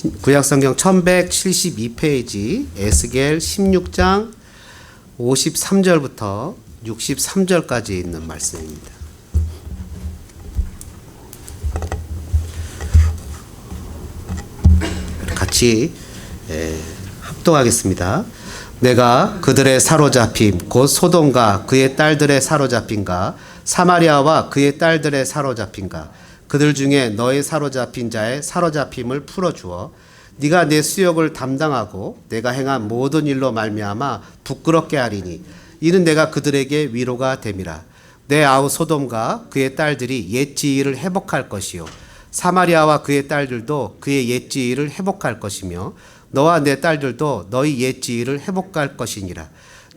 구약성경 1172페이지 에스겔 16장 53절부터 63절까지 있는 말씀입니다. 같이 합독하겠습니다. 내가 그들의 사로잡힘 곧 소돔과 그의 딸들의 사로잡힘과 사마리아와 그의 딸들의 사로잡힘과 그들 중에 너의 사로잡힌 자의 사로잡힘을 풀어주어 네가 내 수욕을 담당하고 내가 행한 모든 일로 말미암아 부끄럽게 하리니 이는 내가 그들에게 위로가 됨이라. 내 아우 소돔과 그의 딸들이 옛 지위를 회복할 것이요 사마리아와 그의 딸들도 그의 옛 지위를 회복할 것이며 너와 내 딸들도 너희 옛 지위를 회복할 것이니라.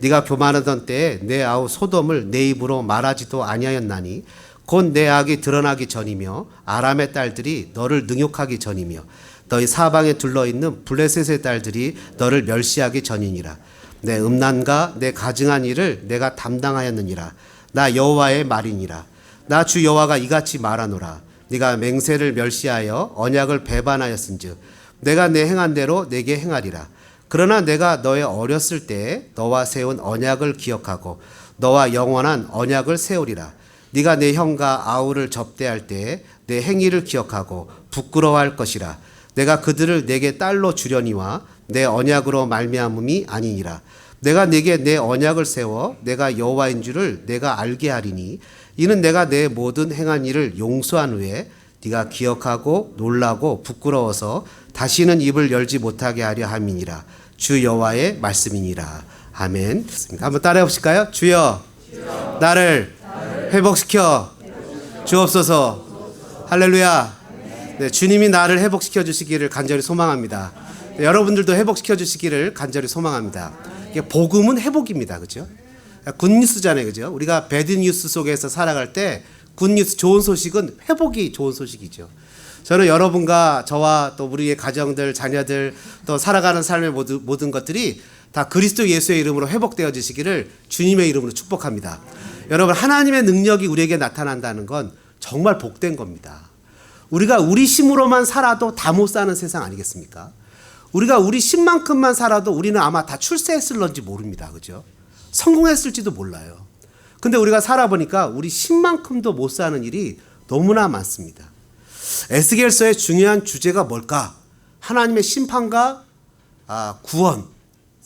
네가 교만하던 때에 내 아우 소돔을 내 입으로 말하지도 아니하였나니 곧 내 악이 드러나기 전이며 아람의 딸들이 너를 능욕하기 전이며 너희 사방에 둘러있는 블레셋의 딸들이 너를 멸시하기 전이니라. 내 음란과 내 가증한 일을 내가 담당하였느니라. 나 여호와의 말이니라. 나 주 여호와가 이같이 말하노라. 네가 맹세를 멸시하여 언약을 배반하였은즉 내가 내 행한 대로 내게 행하리라. 그러나 내가 너의 어렸을 때에 너와 세운 언약을 기억하고 너와 영원한 언약을 세우리라. 네가 내 형과 아우를 접대할 때에 내 행위를 기억하고 부끄러워할 것이라. 내가 그들을 내게 딸로 주려니와 내 언약으로 말미암음이 아니니라. 내가 내게 내 언약을 세워 내가 여호와인 줄을 내가 알게 하리니 이는 내가 내 모든 행한 일을 용서한 후에 네가 기억하고 놀라고 부끄러워서 다시는 입을 열지 못하게 하려 함이니라. 주 여호와의 말씀이니라. 아멘. 한번 따라해 보실까요? 주여, 나를 회복시켜 주옵소서. 할렐루야. 네, 주님이 나를 회복시켜 주시기를 간절히 소망합니다. 네, 여러분들도 회복시켜 주시기를 간절히 소망합니다. 이게 복음은 회복입니다. 그죠? 굿뉴스잖아요. 그죠? 우리가 배드뉴스 속에서 살아갈 때 굿뉴스, 좋은 소식은 회복이 좋은 소식이죠. 저는 여러분과 저와 또 우리의 가정들, 자녀들, 또 살아가는 삶의 모든 것들이 다 그리스도 예수의 이름으로 회복되어 주시기를 주님의 이름으로 축복합니다. 여러분, 하나님의 능력이 우리에게 나타난다는 건 정말 복된 겁니다. 우리가 우리 힘으로만 살아도 다 못 사는 세상 아니겠습니까? 우리가 우리 힘만큼만 살아도 우리는 아마 다 출세했을런지 모릅니다. 그죠? 성공했을지도 몰라요. 근데 우리가 살아보니까 우리 힘만큼도 못 사는 일이 너무나 많습니다. 에스겔서의 중요한 주제가 뭘까? 하나님의 심판과 구원,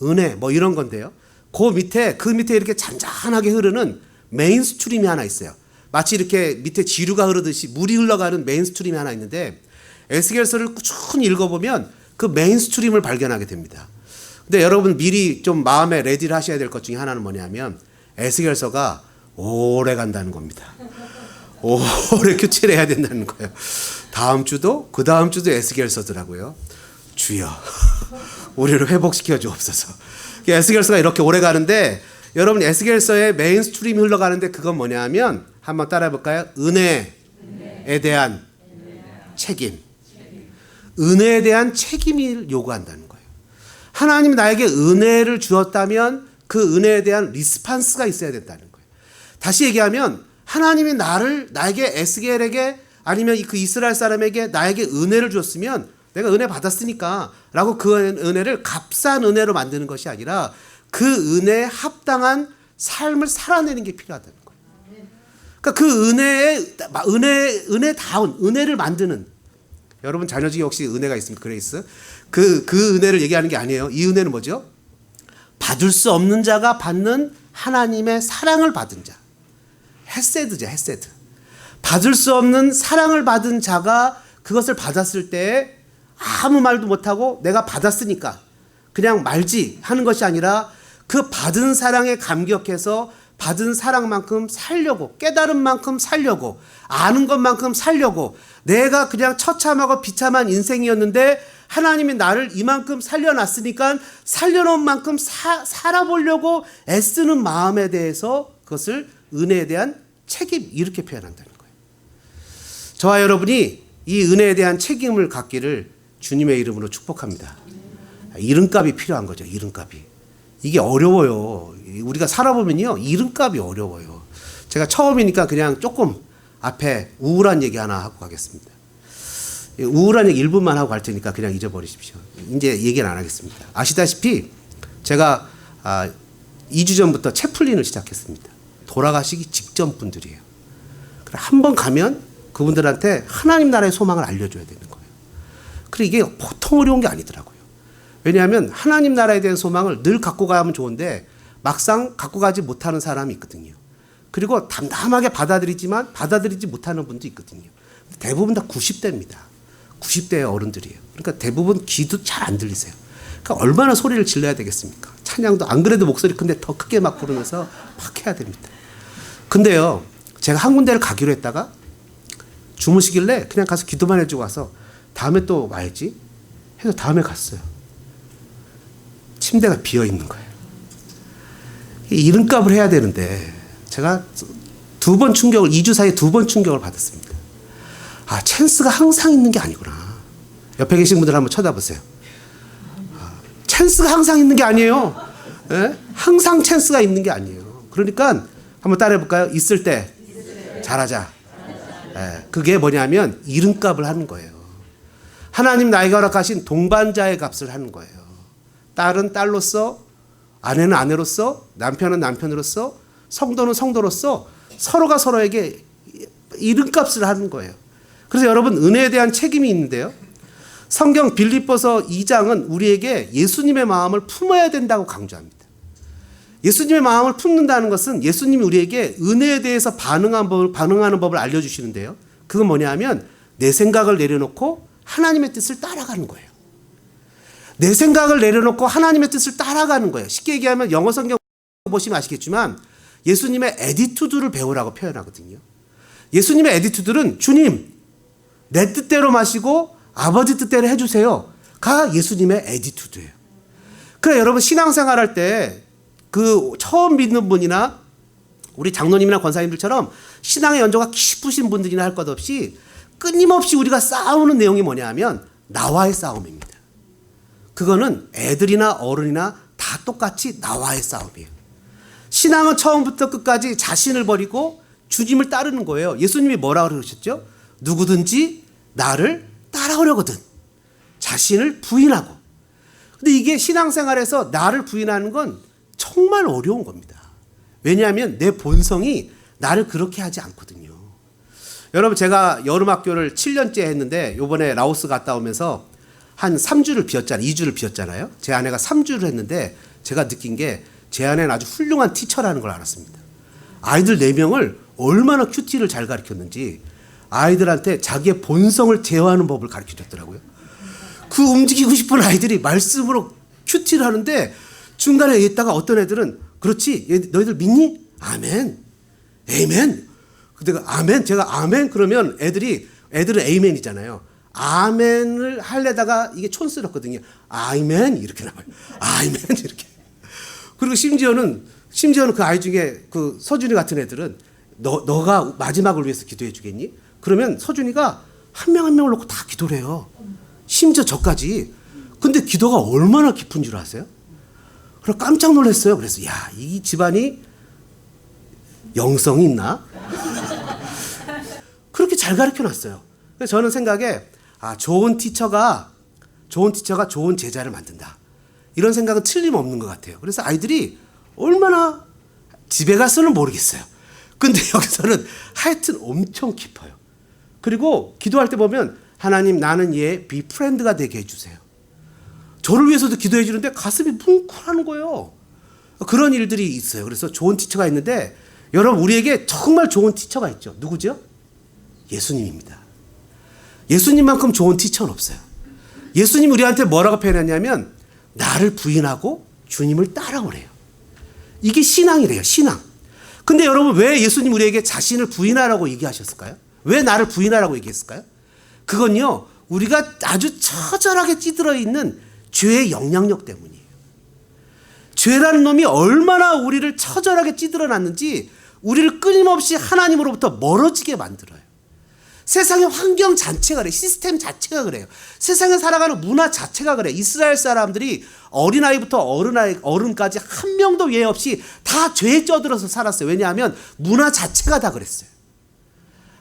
은혜 뭐 이런 건데요. 그 밑에 이렇게 잔잔하게 흐르는 메인 스트림이 하나 있어요. 마치 이렇게 밑에 지류가 흐르듯이 물이 흘러가는 메인 스트림이 하나 있는데 에스겔서를 꾸준히 읽어보면 그 메인 스트림을 발견하게 됩니다. 근데 여러분 미리 좀 마음에 레디를 하셔야 될 것 중에 하나는 뭐냐면 에스겔서가 오래 간다는 겁니다. 오래 교체를 해야 된다는 거예요. 다음 주도 그 다음 주도 에스겔서더라고요. 주여 우리를 회복시켜 주옵소서. 에스겔서가 이렇게 오래 가는데 여러분 에스겔서의 메인 스트림이 흘러가는데 그건 뭐냐면 한번 따라해 볼까요? 은혜에 대한 책임. 은혜에 대한 책임을 요구한다는 거예요. 하나님이 나에게 은혜를 주었다면 그 은혜에 대한 리스판스가 있어야 된다는 거예요. 다시 얘기하면 하나님이 나에게 에스겔에게 아니면 그 이스라엘 사람에게 나에게 은혜를 주었으면 내가 은혜 받았으니까 라고 그 은혜를 값싼 은혜로 만드는 것이 아니라 그 은혜에 합당한 삶을 살아내는 게 필요하다는 거예요. 그러니까 그 은혜다운 은혜를 만드는, 여러분 자녀 중에 혹시 은혜가 있습니까? 그레이스? 그 은혜를 얘기하는 게 아니에요. 이 은혜는 뭐죠? 받을 수 없는 자가 받는 하나님의 사랑을 받은 자. 헤세드죠, 헤세드. 받을 수 없는 사랑을 받은 자가 그것을 받았을 때 아무 말도 못하고 내가 받았으니까 그냥 말지 하는 것이 아니라 그 받은 사랑에 감격해서 받은 사랑만큼 살려고, 깨달은 만큼 살려고, 아는 것만큼 살려고, 내가 그냥 처참하고 비참한 인생이었는데 하나님이 나를 이만큼 살려놨으니까 살려놓은 만큼 살아보려고 애쓰는 마음에 대해서 그것을 은혜에 대한 책임, 이렇게 표현한다는 거예요. 저와 여러분이 이 은혜에 대한 책임을 갖기를 주님의 이름으로 축복합니다. 이름값이 필요한 거죠. 이름값이. 이게 어려워요. 우리가 살아보면요, 이름값이 어려워요. 제가 처음이니까 그냥 조금 앞에 우울한 얘기 하나 하고 가겠습니다. 우울한 얘기 1분만 하고 갈 테니까 그냥 잊어버리십시오. 이제 얘기는 안 하겠습니다. 아시다시피 제가 2주 전부터 채플린을 시작했습니다. 돌아가시기 직전 분들이에요. 한 번 가면 그분들한테 하나님 나라의 소망을 알려줘야 되는 거예요. 그리고 이게 보통 어려운 게 아니더라고요. 왜냐하면 하나님 나라에 대한 소망을 늘 갖고 가면 좋은데 막상 갖고 가지 못하는 사람이 있거든요. 그리고 담담하게 받아들이지만 받아들이지 못하는 분도 있거든요. 대부분 다 90대입니다. 90대의 어른들이에요. 그러니까 대부분 귀도 잘 안 들리세요. 그러니까 얼마나 소리를 질러야 되겠습니까? 찬양도 안 그래도 목소리 큰데 더 크게 막 부르면서 막 해야 됩니다. 근데요, 제가 한 군데를 가기로 했다가 주무시길래 그냥 가서 기도만 해주고 와서 다음에 또 와야지 해서 다음에 갔어요. 침대가 비어 있는 거예요. 이름값을 해야 되는데 제가 2번 충격을 2주 사이에 2번 충격을 받았습니다. 아, 찬스가 항상 있는 게 아니구나. 옆에 계신 분들 한번 쳐다보세요. 찬스가 항상 있는 게 아니에요. 예? 항상 찬스가 있는 게 아니에요. 그러니까 한번 따라해 볼까요? 있을 때 잘하자. 예, 그게 뭐냐면 이름값을 하는 거예요. 하나님 나에게 허락하신 동반자의 값을 하는 거예요. 딸은 딸로서, 아내는 아내로서, 남편은 남편으로서, 성도는 성도로서 서로가 서로에게 이름값을 하는 거예요. 그래서 여러분 은혜에 대한 책임이 있는데요. 성경 빌립보서 2장은 우리에게 예수님의 마음을 품어야 된다고 강조합니다. 예수님의 마음을 품는다는 것은 예수님이 우리에게 은혜에 대해서 반응하는 법을 알려주시는데요. 그건 뭐냐면 내 생각을 내려놓고 하나님의 뜻을 따라가는 거예요. 내 생각을 내려놓고 하나님의 뜻을 따라가는 거예요. 쉽게 얘기하면 영어 성경 보시면 아시겠지만 예수님의 애티튜드를 배우라고 표현하거든요. 예수님의 애티튜드는 주님, 내 뜻대로 마시고 아버지 뜻대로 해주세요가 예수님의 애티튜드예요. 그래 여러분 신앙생활 할 때 그 처음 믿는 분이나 우리 장로님이나 권사님들처럼 신앙의 연조가 깊으신 분들이나 할 것 없이 끊임없이 우리가 싸우는 내용이 뭐냐면 나와의 싸움입니다. 그거는 애들이나 어른이나 다 똑같이 나와의 싸움이에요. 신앙은 처음부터 끝까지 자신을 버리고 주님을 따르는 거예요. 예수님이 뭐라고 그러셨죠? 누구든지 나를 따라오려거든 자신을 부인하고. 근데 이게 신앙생활에서 나를 부인하는 건 정말 어려운 겁니다. 왜냐하면 내 본성이 나를 그렇게 하지 않거든요. 여러분 제가 여름학교를 7년째 했는데 이번에 라오스 갔다 오면서 한 3주를 비웠잖아요. 2주를 비웠잖아요. 제 아내가 3주를 했는데 제가 느낀 게 제 아내는 아주 훌륭한 티처라는 걸 알았습니다. 아이들 4명을 얼마나 큐티를 잘 가르쳤는지 아이들한테 자기의 본성을 제어하는 법을 가르쳐줬더라고요. 그 움직이고 싶은 아이들이 말씀으로 큐티를 하는데 중간에 있다가 어떤 애들은 그렇지 너희들 믿니? 아멘 에이멘. 근데 아멘 제가 아멘 그러면 애들은 에이멘이잖아요. 아멘을 하려다가 이게 촌스럽거든요. 아이멘 이렇게 나와요. 아이멘 이렇게. 그리고 심지어는 그 아이 중에 그 서준이 같은 애들은 너가 마지막을 위해서 기도해 주겠니? 그러면 서준이가 한 명 한 명을 놓고 다 기도를 해요. 심지어 저까지. 근데 기도가 얼마나 깊은 줄 아세요? 그래서 깜짝 놀랐어요. 그래서 야, 이 집안이 영성이 있나? 그렇게 잘 가르쳐 놨어요. 그래서 저는 생각에 좋은 티처가 좋은 제자를 만든다. 이런 생각은 틀림없는 것 같아요. 그래서 아이들이 얼마나 집에 가서는 모르겠어요. 근데 여기서는 하여튼 엄청 깊어요. 그리고 기도할 때 보면 하나님 나는 얘 비프렌드가 되게 해주세요. 저를 위해서도 기도해 주는데 가슴이 뭉클하는 거예요. 그런 일들이 있어요. 그래서 좋은 티처가 있는데 여러분 우리에게 정말 좋은 티처가 있죠. 누구죠? 예수님입니다. 예수님만큼 좋은 티처는 없어요. 예수님 우리한테 뭐라고 표현했냐면 나를 부인하고 주님을 따라오래요. 이게 신앙이래요. 신앙. 근데 여러분 왜 예수님 우리에게 자신을 부인하라고 얘기하셨을까요? 왜 나를 부인하라고 얘기했을까요? 그건요 우리가 아주 처절하게 찌들어 있는 죄의 영향력 때문이에요. 죄라는 놈이 얼마나 우리를 처절하게 찌들어 놨는지 우리를 끊임없이 하나님으로부터 멀어지게 만들어요. 세상의 환경 자체가 그래요. 시스템 자체가 그래요. 세상에 살아가는 문화 자체가 그래요. 이스라엘 사람들이 어린아이부터 어른까지 한 명도 예외 없이 다 죄에 쪄들어서 살았어요. 왜냐하면 문화 자체가 다 그랬어요.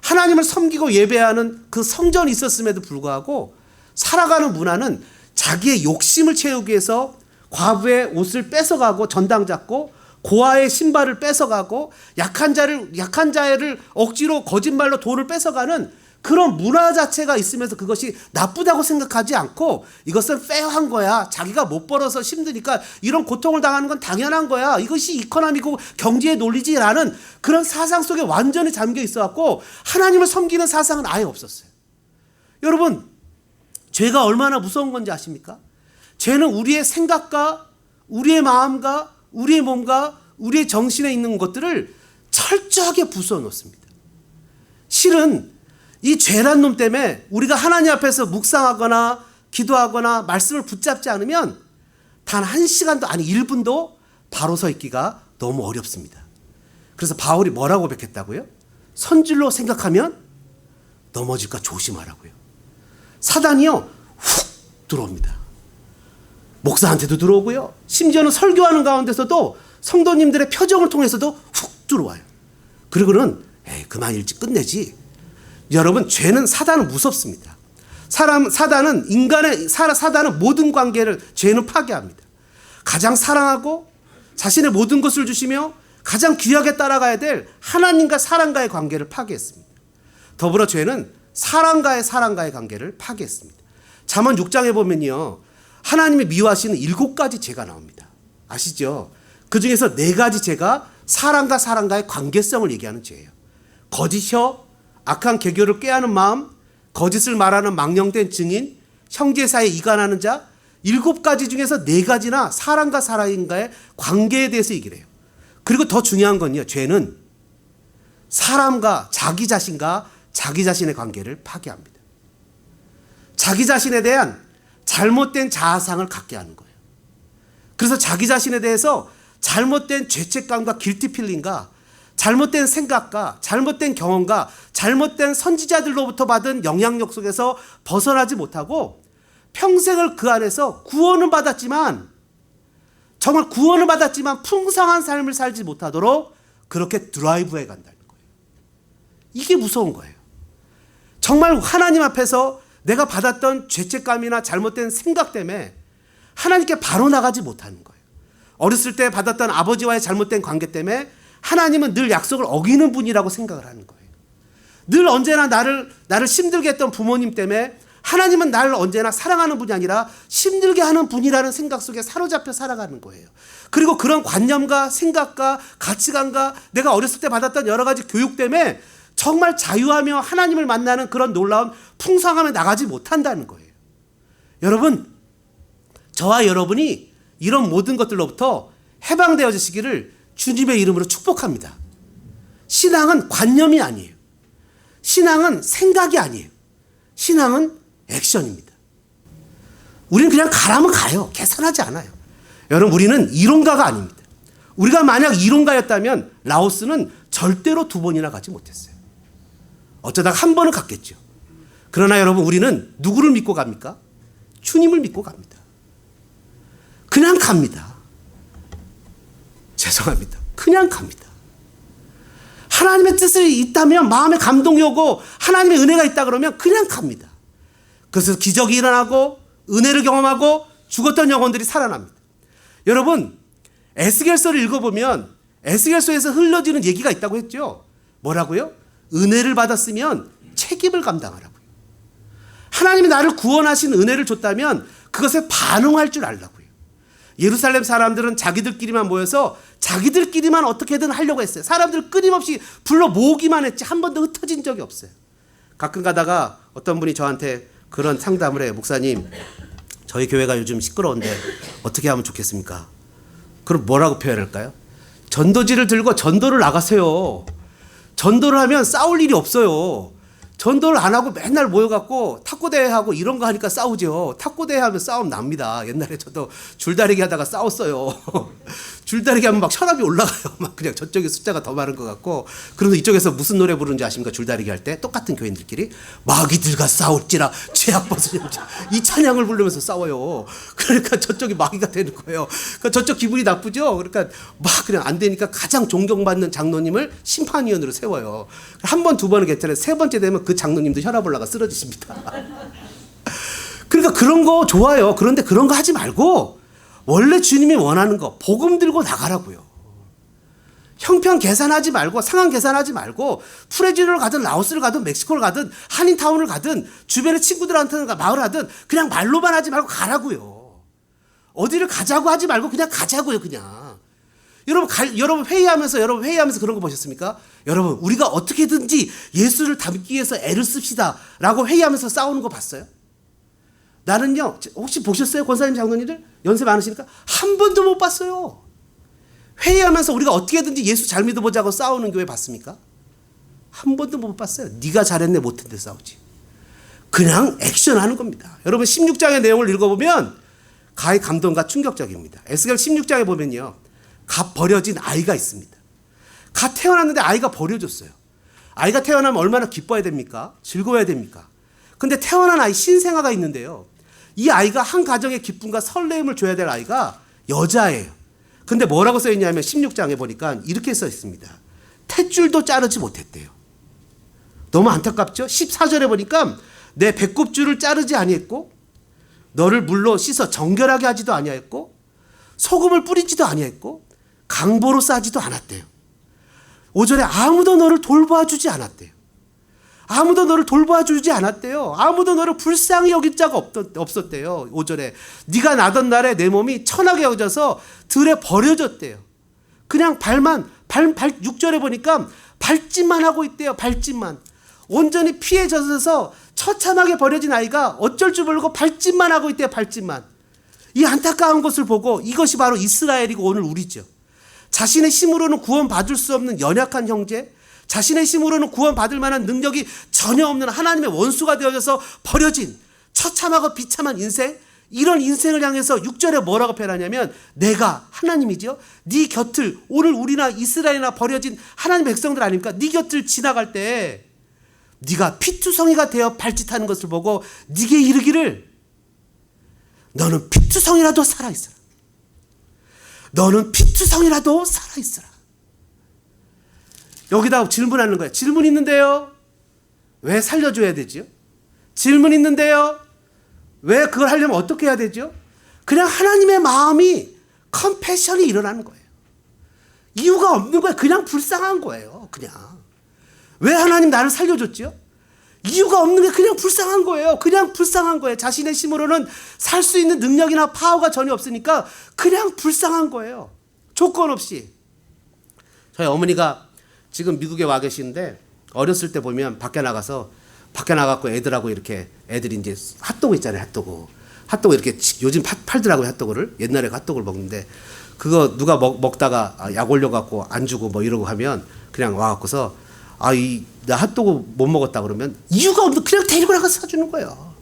하나님을 섬기고 예배하는 그 성전이 있었음에도 불구하고 살아가는 문화는 자기의 욕심을 채우기 위해서 과부의 옷을 뺏어가고 전당 잡고 고아의 신발을 뺏어가고 약한 자를 억지로 거짓말로 돈을 뺏어가는 그런 문화 자체가 있으면서 그것이 나쁘다고 생각하지 않고 이것은 페어한 거야. 자기가 못 벌어서 힘드니까 이런 고통을 당하는 건 당연한 거야. 이것이 이코노미고 경제의 논리지라는 그런 사상 속에 완전히 잠겨 있어갖고 하나님을 섬기는 사상은 아예 없었어요. 여러분, 죄가 얼마나 무서운 건지 아십니까? 죄는 우리의 생각과 우리의 마음과 우리의 몸과 우리의 정신에 있는 것들을 철저하게 부숴 놓습니다. 실은 이 죄란 놈 때문에 우리가 하나님 앞에서 묵상하거나 기도하거나 말씀을 붙잡지 않으면 단 1시간도 아니 1분도 바로 서 있기가 너무 어렵습니다. 그래서 바울이 뭐라고 고백했다고요? 선질로 생각하면 넘어질까 조심하라고요. 사단이요 훅 들어옵니다. 목사한테도 들어오고요. 심지어는 설교하는 가운데서도 성도님들의 표정을 통해서도 훅 들어와요. 그리고는 그만 일찍 끝내지. 여러분, 죄는 사단은 무섭습니다. 사단은 모든 관계를 죄는 파괴합니다. 가장 사랑하고 자신의 모든 것을 주시며 가장 귀하게 따라가야 될 하나님과 사람과의 관계를 파괴했습니다. 더불어 죄는 사람과의 관계를 파괴했습니다. 잠언 6장에 보면요, 하나님이 미워하시는 7가지 죄가 나옵니다. 아시죠? 그 중에서 4가지 죄가 사람과의 관계성을 얘기하는 죄예요. 거짓 혀, 악한 계교를 꾀하는 마음, 거짓을 말하는 망령된 증인, 형제 사이에 이간하는 자, 7가지 중에서 4가지나 사람과 사람과의 관계에 대해서 얘기를 해요. 그리고 더 중요한 건요, 죄는 사람과 자기 자신과 자기 자신의 관계를 파괴합니다. 자기 자신에 대한 잘못된 자아상을 갖게 하는 거예요. 그래서 자기 자신에 대해서 잘못된 죄책감과 길티 필링과 잘못된 생각과 잘못된 경험과 잘못된 선지자들로부터 받은 영향력 속에서 벗어나지 못하고 평생을 그 안에서 정말 구원을 받았지만 풍성한 삶을 살지 못하도록 그렇게 드라이브해 간다는 거예요. 이게 무서운 거예요. 정말 하나님 앞에서 내가 받았던 죄책감이나 잘못된 생각 때문에 하나님께 바로 나가지 못하는 거예요. 어렸을 때 받았던 아버지와의 잘못된 관계 때문에 하나님은 늘 약속을 어기는 분이라고 생각을 하는 거예요. 늘 언제나 나를 힘들게 했던 부모님 때문에 하나님은 나를 언제나 사랑하는 분이 아니라 힘들게 하는 분이라는 생각 속에 사로잡혀 살아가는 거예요. 그리고 그런 관념과 생각과 가치관과 내가 어렸을 때 받았던 여러 가지 교육 때문에 정말 자유하며 하나님을 만나는 그런 놀라운 풍성함에 나가지 못한다는 거예요. 여러분, 저와 여러분이 이런 모든 것들로부터 해방되어지시기를 주님의 이름으로 축복합니다. 신앙은 관념이 아니에요. 신앙은 생각이 아니에요. 신앙은 액션입니다. 우리는 그냥 가라면 가요. 계산하지 않아요. 여러분, 우리는 이론가가 아닙니다. 우리가 만약 이론가였다면 라오스는 절대로 2번이나 가지 못했어요. 어쩌다가 1번은 갔겠죠. 그러나 여러분, 우리는 누구를 믿고 갑니까? 주님을 믿고 갑니다. 그냥 갑니다. 죄송합니다. 그냥 갑니다. 하나님의 뜻이 있다면, 마음에 감동이 오고 하나님의 은혜가 있다 그러면 그냥 갑니다. 그래서 기적이 일어나고 은혜를 경험하고 죽었던 영혼들이 살아납니다. 여러분, 에스겔서를 읽어보면 에스겔서에서 흘러지는 얘기가 있다고 했죠. 뭐라고요? 은혜를 받았으면 책임을 감당하라고요. 하나님이 나를 구원하신 은혜를 줬다면 그것에 반응할 줄 알라고요. 예루살렘 사람들은 자기들끼리만 모여서 자기들끼리만 어떻게든 하려고 했어요. 사람들 끊임없이 불러 모으기만 했지 한 번도 흩어진 적이 없어요. 가끔 가다가 어떤 분이 저한테 그런 상담을 해요. 목사님, 저희 교회가 요즘 시끄러운데 어떻게 하면 좋겠습니까? 그럼 뭐라고 표현할까요? 전도지를 들고 전도를 나가세요. 전도를 하면 싸울 일이 없어요. 전도를 안 하고 맨날 모여갖고 탁구대회 하고 이런 거 하니까 싸우죠. 탁구대회 하면 싸움 납니다. 옛날에 저도 줄다리기 하다가 싸웠어요. 줄다리기 하면 막 혈압이 올라가요. 막 그냥 저쪽에 숫자가 더 많은 것 같고. 그래서 이쪽에서 무슨 노래 부르는지 아십니까? 줄다리기 할 때 똑같은 교인들끼리 마귀들과 싸울지라 죄악 벗으려 이 찬양을 부르면서 싸워요. 그러니까 저쪽이 마귀가 되는 거예요. 그러니까 저쪽 기분이 나쁘죠. 그러니까 막 그냥 안 되니까 가장 존경받는 장로님을 심판위원으로 세워요. 한 번, 두 번은 괜찮아요. 세 번째 되면 그 장로님도 혈압 올라가 쓰러지십니다. 그러니까 그런 거 좋아요. 그런데 그런 거 하지 말고 원래 주님이 원하는 거 복음 들고 나가라고요. 형편 계산하지 말고 상황 계산하지 말고 프레지를 가든 라오스를 가든 멕시코를 가든 한인타운을 가든 주변의 친구들한테는 마을 하든 그냥 말로만 하지 말고 가라고요. 어디를 가자고 하지 말고 그냥 가자고요. 그냥. 여러분 회의하면서 그런 거 보셨습니까? 여러분 우리가 어떻게든지 예수를 닮기 위해서 애를 씁시다 라고 회의하면서 싸우는 거 봤어요? 나는요 혹시 보셨어요? 권사님 장로님들 연세 많으시니까 한 번도 못 봤어요. 회의하면서 우리가 어떻게든지 예수 잘 믿어보자고 싸우는 교회 봤습니까? 한 번도 못 봤어요. 네가 잘했네 못했네 싸우지. 그냥 액션하는 겁니다. 여러분 16장의 내용을 읽어보면 가히 감동과 충격적입니다. 에스겔 16장에 보면요 갓 버려진 아이가 있습니다. 갓 태어났는데 아이가 버려졌어요. 아이가 태어나면 얼마나 기뻐야 됩니까? 즐거워야 됩니까? 근데 태어난 아이 신생아가 있는데요. 이 아이가 한 가정의 기쁨과 설레임을 줘야 될 아이가 여자예요. 근데 뭐라고 써 있냐면 16장에 보니까 이렇게 써 있습니다. 탯줄도 자르지 못했대요. 너무 안타깝죠? 14절에 보니까 내 배꼽줄을 자르지 아니했고 너를 물로 씻어 정결하게 하지도 아니했고 소금을 뿌리지도 아니했고 강보로 싸지도 않았대요. 5절에 아무도 너를 돌봐주지 않았대요. 아무도 너를 돌봐주지 않았대요. 아무도 너를 불쌍히 여길 자가 없었대요. 5절에 네가 나던 날에 내 몸이 천하게 여겨져서 들에 버려졌대요. 그냥 6절에 보니까 발짓만 하고 있대요. 발짓만. 온전히 피에 젖어서 처참하게 버려진 아이가 어쩔 줄 모르고 발짓만 하고 있대요. 발짓만. 이 안타까운 것을 보고 이것이 바로 이스라엘이고 오늘 우리죠. 자신의 힘으로는 구원받을 수 없는 연약한 형제, 자신의 힘으로는 구원받을 만한 능력이 전혀 없는 하나님의 원수가 되어져서 버려진 처참하고 비참한 인생, 이런 인생을 향해서 6절에 뭐라고 표현하냐면 내가 하나님이죠. 네 곁을 오늘 우리나 이스라엘이나 버려진 하나님의 백성들 아닙니까? 네 곁을 지나갈 때 네가 피투성이가 되어 발짓하는 것을 보고 네게 이르기를 너는 피투성이라도 살아있어라. 너는 피투성이라도 살아있어라. 여기다 질문하는 거예요. 질문 있는데요. 왜 살려줘야 되죠? 질문 있는데요. 왜 그걸 하려면 어떻게 해야 되죠? 그냥 하나님의 마음이 컴패션이 일어나는 거예요. 이유가 없는 거예요. 그냥 불쌍한 거예요. 그냥. 왜 하나님 나를 살려줬죠? 이유가 없는 게 그냥 불쌍한 거예요. 그냥 불쌍한 거예요. 자신의 힘으로는 살 수 있는 능력이나 파워가 전혀 없으니까 그냥 불쌍한 거예요. 조건 없이. 저희 어머니가 지금 미국에 와 계시는데 어렸을 때 보면 밖에 나가고 애들하고 이렇게 애들이 이제 핫도그 있잖아요. 핫도그 이렇게 요즘 팔더라고요. 핫도그를. 옛날에 핫도그를 먹는데 그거 누가 먹다가 약 올려갖고 안 주고 뭐 이러고 하면 그냥 와갖고서 나 핫도그 못 먹었다 그러면 이유가 없는 그냥 데리고 나가서 사주는 거예요.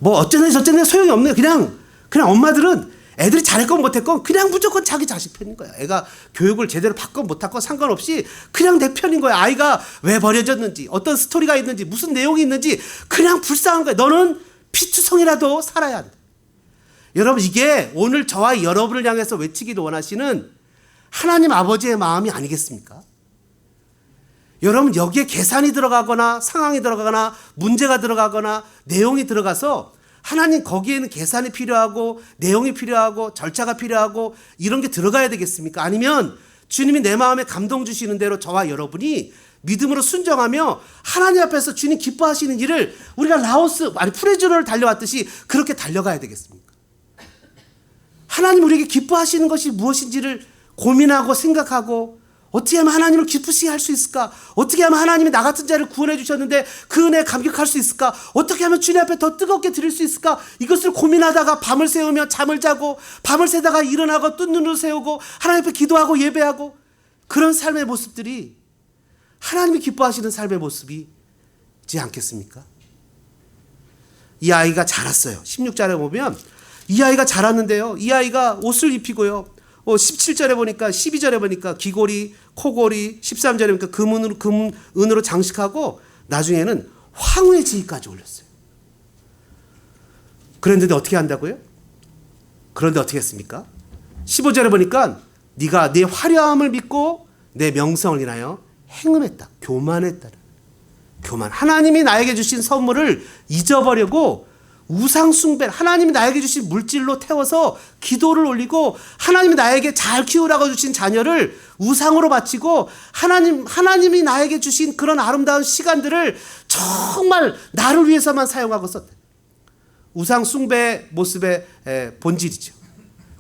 뭐 어쩌네 저쩌네 소용이 없네요. 그냥 엄마들은 애들이 잘했건 못했건 그냥 무조건 자기 자식 편인 거야. 애가 교육을 제대로 받건 못받건 상관없이 그냥 내 편인 거야. 아이가 왜 버려졌는지 어떤 스토리가 있는지 무슨 내용이 있는지 그냥 불쌍한 거야. 너는 피투성이라도 살아야 한다. 여러분 이게 오늘 저와 여러분을 향해서 외치기를 원하시는 하나님 아버지의 마음이 아니겠습니까? 여러분 여기에 계산이 들어가거나 상황이 들어가거나 문제가 들어가거나 내용이 들어가서 하나님 거기에는 계산이 필요하고 내용이 필요하고 절차가 필요하고 이런 게 들어가야 되겠습니까? 아니면 주님이 내 마음에 감동 주시는 대로 저와 여러분이 믿음으로 순종하며 하나님 앞에서 주님 기뻐하시는 일을 우리가 프레즈로를 달려왔듯이 그렇게 달려가야 되겠습니까? 하나님 우리에게 기뻐하시는 것이 무엇인지를 고민하고 생각하고 어떻게 하면 하나님을 기쁘시게 할 수 있을까? 어떻게 하면 하나님이 나 같은 자를 구원해 주셨는데 그 은혜에 감격할 수 있을까? 어떻게 하면 주님 앞에 더 뜨겁게 드릴 수 있을까? 이것을 고민하다가 밤을 새우며 잠을 자고 밤을 새다가 일어나고 뜬 눈을 세우고 하나님 앞에 기도하고 예배하고 그런 삶의 모습들이 하나님이 기뻐하시는 삶의 모습이 않겠습니까? 이 아이가 자랐어요. 16절에 보면 이 아이가 자랐는데요. 이 아이가 옷을 입히고요. 17절에 보니까 12절에 보니까 귀걸이, 코걸이, 13절에 보니까 은으로 장식하고 나중에는 황후의 지위까지 올렸어요. 그런데 어떻게 한다고요? 그런데 어떻게 했습니까? 15절에 보니까 네가 내 화려함을 믿고 내 명성을 인하여 행음했다. 교만했다. 교만. 하나님이 나에게 주신 선물을 잊어버리고 우상 숭배, 하나님이 나에게 주신 물질로 태워서 기도를 올리고 하나님이 나에게 잘 키우라고 주신 자녀를 우상으로 바치고 하나님이 나에게 주신 그런 아름다운 시간들을 정말 나를 위해서만 사용하고 썼대. 우상 숭배의 모습의 본질이죠.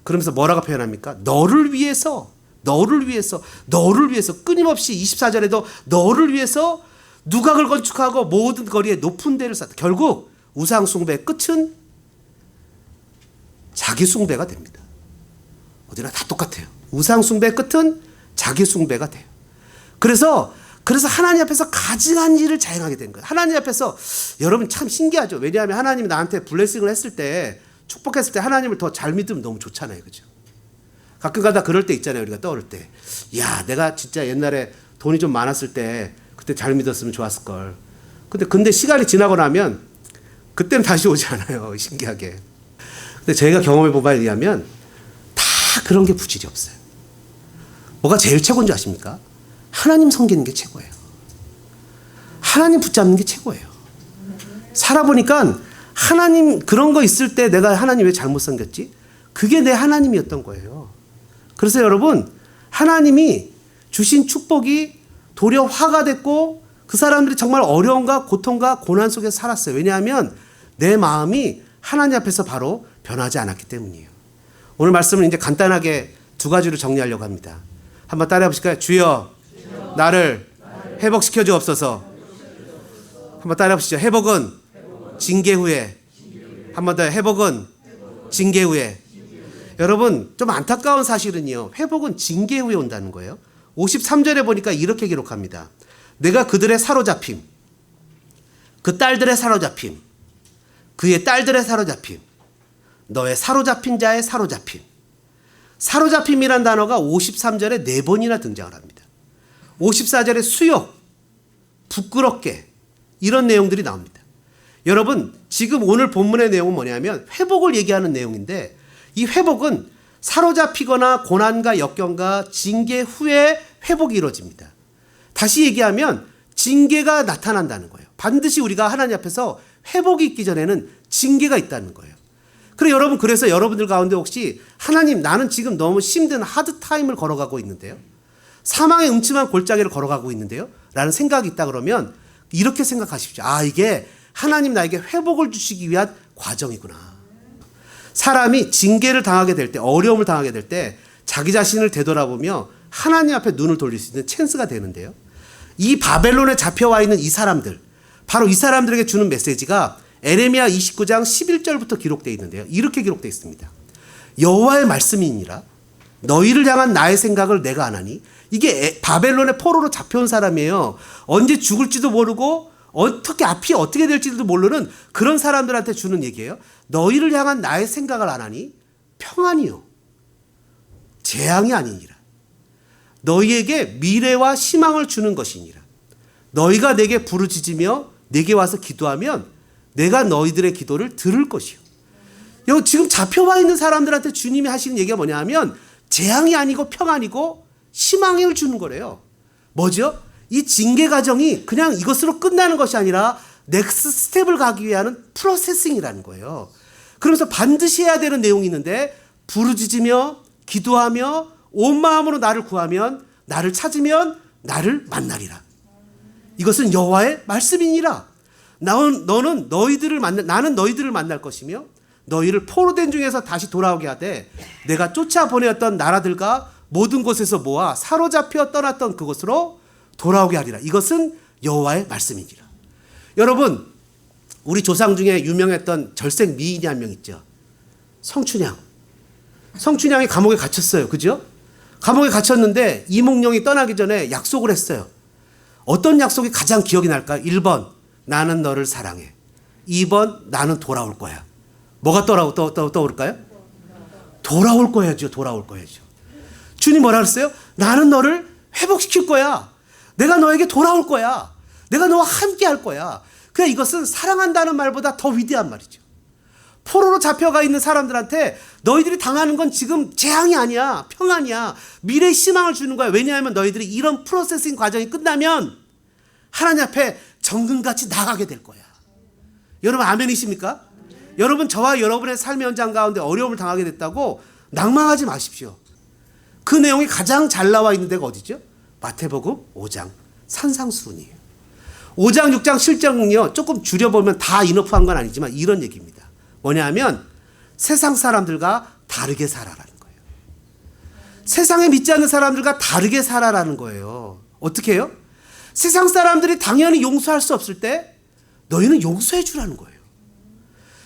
그러면서 뭐라고 표현합니까? 너를 위해서 끊임없이 24절에도 너를 위해서 누각을 건축하고 모든 거리에 높은 데를 쌓다. 결국 우상 숭배의 끝은 자기 숭배가 됩니다. 어디나 다 똑같아요. 우상 숭배의 끝은 자기 숭배가 돼요. 그래서 하나님 앞에서 가증한 일을 자행하게 된 거예요. 하나님 앞에서 여러분 참 신기하죠. 왜냐하면 하나님이 나한테 블레싱을 했을 때, 축복했을 때 하나님을 더 잘 믿으면 너무 좋잖아요. 그죠? 가끔가다 그럴 때 있잖아요. 우리가 떠오를 때. 야, 내가 진짜 옛날에 돈이 좀 많았을 때 그때 잘 믿었으면 좋았을걸. 근데 시간이 지나고 나면 그때는 다시 오지 않아요. 신기하게. 근데 저희가 경험해 본 바에 의하면 다 그런 게 부질이 없어요. 뭐가 제일 최고인 줄 아십니까? 하나님 섬기는 게 최고예요. 하나님 붙잡는 게 최고예요. 살아보니까 하나님 그런 거 있을 때 내가 하나님 왜 잘못 섬겼지? 그게 내 하나님이었던 거예요. 그래서 여러분, 하나님이 주신 축복이 도리어 화가 됐고 그 사람들이 정말 어려움과 고통과 고난 속에 살았어요. 왜냐하면 내 마음이 하나님 앞에서 바로 변하지 않았기 때문이에요. 오늘 말씀을 이제 간단하게 두 가지로 정리하려고 합니다. 한번 따라해 보실까요? 주여, 나를 회복시켜 주옵소서. 한번 따라해 보시죠. 회복은 징계 후에. 한 번 더. 회복은 징계 후에. 여러분, 좀 안타까운 사실은요, 회복은 징계 후에 온다는 거예요. 53절에 보니까 이렇게 기록합니다. 내가 그들의 사로잡힘, 그 딸들의 사로잡힘, 그의 딸들의 사로잡힘, 너의 사로잡힌 자의 사로잡힘. 사로잡힘이란 단어가 53절에 4번이나 등장을 합니다. 54절에 수욕, 부끄럽게, 이런 내용들이 나옵니다. 여러분, 지금 오늘 본문의 내용은 뭐냐면 회복을 얘기하는 내용인데, 이 회복은 사로잡히거나 고난과 역경과 징계 후에 회복이 이루어집니다. 다시 얘기하면 징계가 나타난다는 거예요. 반드시 우리가 하나님 앞에서 회복이 있기 전에는 징계가 있다는 거예요. 그래서 여러분들 가운데 혹시 하나님, 나는 지금 너무 힘든 하드타임을 걸어가고 있는데요, 사망의 음침한 골짜기를 걸어가고 있는데요 라는 생각이 있다 그러면 이렇게 생각하십시오. 아, 이게 하나님 나에게 회복을 주시기 위한 과정이구나. 사람이 징계를 당하게 될 때, 어려움을 당하게 될 때 자기 자신을 되돌아보며 하나님 앞에 눈을 돌릴 수 있는 찬스가 되는데요, 이 바벨론에 잡혀와 있는 이 사람들, 바로 이 사람들에게 주는 메시지가 에레미야 29장 11절부터 기록되어 있는데요, 이렇게 기록되어 있습니다. 여호와의 말씀이니라. 너희를 향한 나의 생각을 내가 아나니. 이게 바벨론의 포로로 잡혀온 사람이에요. 언제 죽을지도 모르고 앞이 어떻게 될지도 모르는 그런 사람들한테 주는 얘기예요. 너희를 향한 나의 생각을 아나니 평안이요 재앙이 아니니라. 너희에게 미래와 희망을 주는 것이니라. 너희가 내게 부르짖으며 내게 와서 기도하면 내가 너희들의 기도를 들을 것이요. 여기 지금 잡혀와 있는 사람들한테 주님이 하시는 얘기가 뭐냐 하면 재앙이 아니고 평안이고 희망을 주는 거래요. 뭐죠? 이 징계 과정이 그냥 이것으로 끝나는 것이 아니라 넥스트 스텝을 가기 위한 프로세싱이라는 거예요. 그러면서 반드시 해야 되는 내용이 있는데, 부르짖으며 기도하며 온 마음으로 나를 구하면, 나를 찾으면 나를 만나리라. 이것은 여호와의 말씀이니라. 나는 너희들을 만날 것이며 너희를 포로된 중에서 다시 돌아오게 하되 내가 쫓아보내었던 나라들과 모든 곳에서 모아 사로잡혀 떠났던 그곳으로 돌아오게 하리라. 이것은 여호와의 말씀이니라. 여러분, 우리 조상 중에 유명했던 절색 미인이 한 명 있죠. 성춘향. 성춘향이 감옥에 갇혔어요. 그죠? 감옥에 갇혔는데 이몽룡이 떠나기 전에 약속을 했어요. 어떤 약속이 가장 기억이 날까요? 1번, 나는 너를 사랑해. 2번 나는 돌아올 거야. 뭐가 떠오를까요? 돌아올 거야죠. 돌아올 거야죠. 주님 뭐라 그랬어요? 나는 너를 회복시킬 거야. 내가 너에게 돌아올 거야. 내가 너와 함께 할 거야. 그냥 이것은 사랑한다는 말보다 더 위대한 말이죠. 포로로 잡혀가 있는 사람들한테 너희들이 당하는 건 지금 재앙이 아니야. 평안이야. 미래의 희망을 주는 거야. 왜냐하면 너희들이 이런 프로세싱 과정이 끝나면 하나님 앞에 정금같이 나가게 될 거야. 여러분 아멘이십니까? 여러분 저와 여러분의 삶의 현장 가운데 어려움을 당하게 됐다고 낭망하지 마십시오. 그 내용이 가장 잘 나와 있는 데가 어디죠? 마태복음 5장 산상수훈이에요. 5장, 6장, 7장은요 조금 줄여보면 다 인어프한 건 아니지만 이런 얘기입니다. 뭐냐 하면 세상 사람들과 다르게 살아라는 거예요. 세상에 믿지 않는 사람들과 다르게 살아라는 거예요. 어떻게 해요? 세상 사람들이 당연히 용서할 수 없을 때 너희는 용서해 주라는 거예요.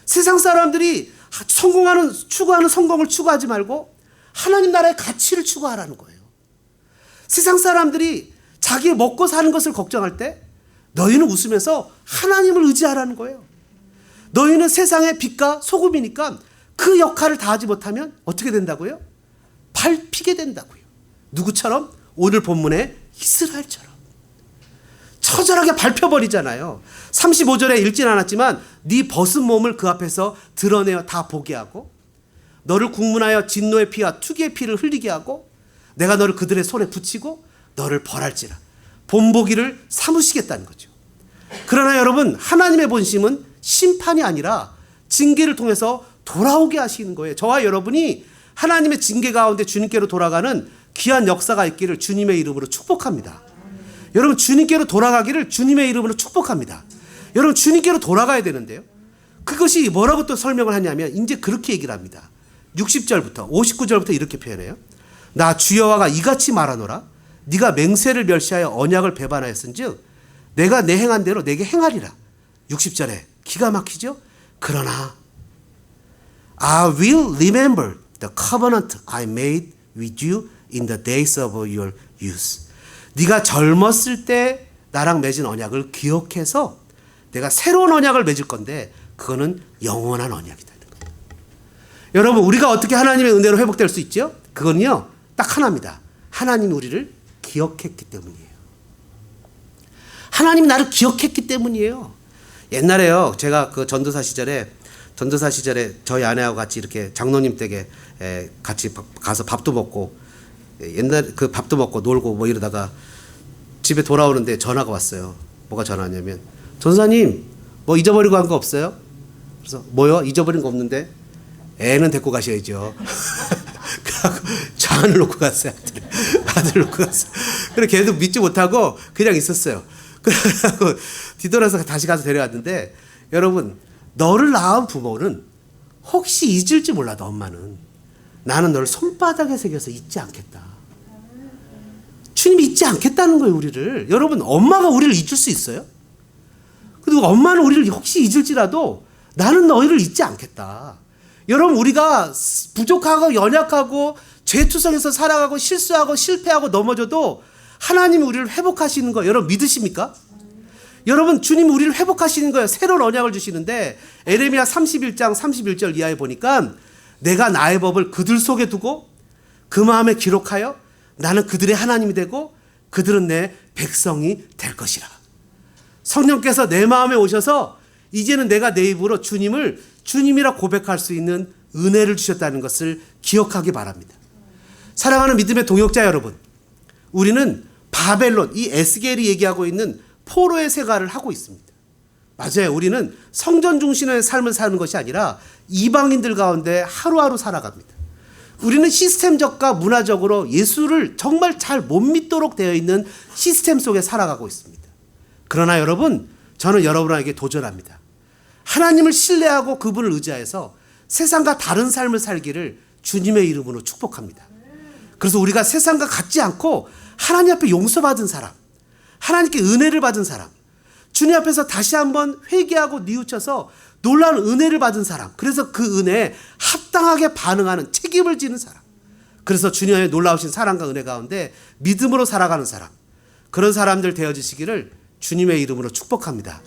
세상 사람들이 추구하는 성공을 추구하지 말고 하나님 나라의 가치를 추구하라는 거예요. 세상 사람들이 자기 먹고 사는 것을 걱정할 때 너희는 웃으면서 하나님을 의지하라는 거예요. 너희는 세상의 빛과 소금이니까 그 역할을 다하지 못하면 어떻게 된다고요? 밟히게 된다고요. 누구처럼? 오늘 본문의 이스라엘처럼. 처절하게 밟혀버리잖아요. 35절에 읽진 않았지만 네 벗은 몸을 그 앞에서 드러내어 다 보게 하고 너를 국문하여 진노의 피와 투기의 피를 흘리게 하고 내가 너를 그들의 손에 붙이고 너를 벌할지라. 본보기를 삼으시겠다는 거죠. 그러나 여러분 하나님의 본심은 심판이 아니라 징계를 통해서 돌아오게 하시는 거예요. 저와 여러분이 하나님의 징계 가운데 주님께로 돌아가는 귀한 역사가 있기를 주님의 이름으로 축복합니다. 여러분 주님께로 돌아가기를 주님의 이름으로 축복합니다. 여러분 주님께로 돌아가야 되는데요. 그것이 뭐라고 또 설명을 하냐면 이제 그렇게 얘기를 합니다. 60절부터 59절부터 이렇게 표현해요. 나 주여와가 이같이 말하노라. 네가 맹세를 멸시하여 언약을 배반하였은즉 내가 내 행한 대로 내게 행하리라. 60절에 기가 막히죠. 그러나 I will remember the covenant I made with you in the days of your youth. 네가 젊었을 때 나랑 맺은 언약을 기억해서 내가 새로운 언약을 맺을 건데 그거는 영원한 언약이다. 여러분 우리가 어떻게 하나님의 은혜로 회복될 수 있죠? 그건요 딱 하나입니다. 하나님이 우리를 기억했기 때문이에요. 하나님이 나를 기억했기 때문이에요. 옛날에요 제가 그 전도사 시절에 저희 아내하고 같이 이렇게 장로님 댁에 같이 가서 밥도 먹고 옛날 그 밥도 먹고 놀고 뭐 이러다가 집에 돌아오는데 전화가 왔어요. 뭐가 전화냐면 전사님 뭐 잊어버리고 간 거 없어요? 그래서 뭐요? 잊어버린 거 없는데 애는 데리고 가셔야죠. 그래갖고 저 안을 놓고 갔어요. 아들 놓고 갔어요. 그래 걔도 믿지 못하고 그냥 있었어요. 그래갖고 뒤돌아서 다시 가서 데려왔는데 여러분 너를 낳은 부모는 혹시 잊을지 몰라도 엄마는 나는 너를 손바닥에 새겨서 잊지 않겠다. 주님이 잊지 않겠다는 거예요 우리를. 여러분 엄마가 우리를 잊을 수 있어요? 그리고 엄마는 우리를 혹시 잊을지라도 나는 너희를 잊지 않겠다. 여러분 우리가 부족하고 연약하고 죄투성에서 살아가고 실수하고 실패하고 넘어져도 하나님이 우리를 회복하시는 거 여러분 믿으십니까? 여러분 주님이 우리를 회복하시는 거예요. 새로운 언약을 주시는데 에레미야 31장 31절 이하에 보니까 내가 나의 법을 그들 속에 두고 그 마음에 기록하여 나는 그들의 하나님이 되고 그들은 내 백성이 될 것이라. 성령께서 내 마음에 오셔서 이제는 내가 내 입으로 주님을 주님이라 고백할 수 있는 은혜를 주셨다는 것을 기억하기 바랍니다. 사랑하는 믿음의 동역자 여러분, 우리는 바벨론, 이 에스겔이 얘기하고 있는 포로의 생활을 하고 있습니다. 맞아요. 우리는 성전 중심의 삶을 사는 것이 아니라 이방인들 가운데 하루하루 살아갑니다. 우리는 시스템적과 문화적으로 예수를 정말 잘 못 믿도록 되어 있는 시스템 속에 살아가고 있습니다. 그러나 여러분, 저는 여러분에게 도전합니다. 하나님을 신뢰하고 그분을 의지해서 세상과 다른 삶을 살기를 주님의 이름으로 축복합니다. 그래서 우리가 세상과 같지 않고 하나님 앞에 용서받은 사람, 하나님께 은혜를 받은 사람, 주님 앞에서 다시 한번 회개하고 뉘우쳐서 놀라운 은혜를 받은 사람, 그래서 그 은혜에 합당하게 반응하는 책임을 지는 사람, 그래서 주님의 놀라우신 사랑과 은혜 가운데 믿음으로 살아가는 사람, 그런 사람들 되어주시기를 주님의 이름으로 축복합니다.